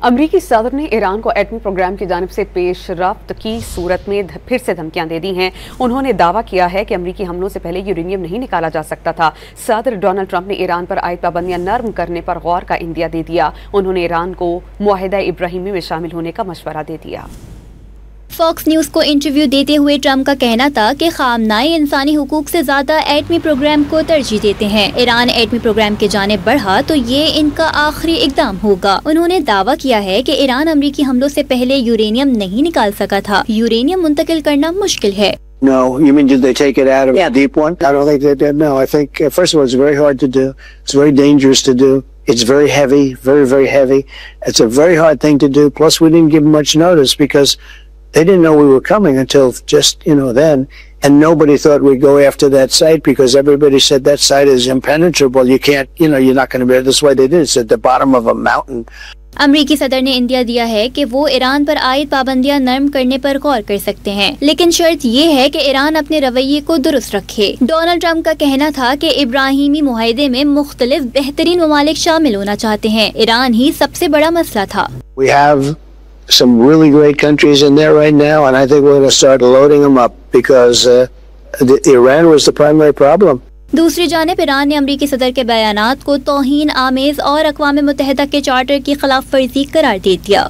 अमरीकी सदर ने ईरान को एटमी प्रोग्राम की जानिब से पेशरफ्त की सूरत में फिर से धमकियां दे दी हैं। उन्होंने दावा किया है कि अमरीकी हमलों से पहले यूरेनियम नहीं निकाला जा सकता था। सदर डोनाल्ड ट्रंप ने ईरान पर आयद पाबंदियां नरम करने पर गौर का इंदिया दे दिया। उन्होंने ईरान को मुआहिदा इब्राहिमी में शामिल होने का मशवरा दे दिया। फॉक्स न्यूज को इंटरव्यू देते हुए ट्रंप का कहना था कि खामनाए इंसानी हुकूक से ज्यादा एटमी प्रोग्राम को तरजीह देते हैं। ईरान एटमी प्रोग्राम के जानिब बढ़ा तो ये इनका आखिरी इकदाम होगा। उन्होंने दावा किया है कि ईरान अमरीकी हमलों से पहले यूरेनियम नहीं निकाल सका था। यूरेनियम मुंतकिल करना मुश्किल है। No, you mean did they take it out of a deep one? I don't think they did. No, I think first of all, it's very hard to do. It's very dangerous to do. It's very heavy, very, very heavy. It's a very hard thing to do. Plus, we didn't give much notice because they didn't know we were coming until just, then. And nobody thought we'd go after that site because everybody said that site is impenetrable. You can't, you're not going to be able. That's why they did. It's at the bottom of a mountain. अमरीकी सदर ने India दिया है कि वो Iran पर आयद पाबंदियां नरम करने पर गौर कर सकते हैं, लेकिन शर्त ये है कि ईरान अपने रवैये को दुरुस्त रखे। डोनाल्ड ट्रंप का कहना था कि इब्राहिमी मुआहिदे में मुख्तलिफ बेहतरीन ममालिक शामिल होना चाहते हैं। ईरान ही सबसे बड़ा मसला था। We have some really great countries in there right now, and I think we're going to start loading them up because Iran was the primary problem. दूसरी जानिब ईरान ने अमरीकी सदर के बयानात को तौहीन आमेज और अक़वाम मुत्तहिदा के चार्टर की खिलाफ वर्जी करार दे दिया।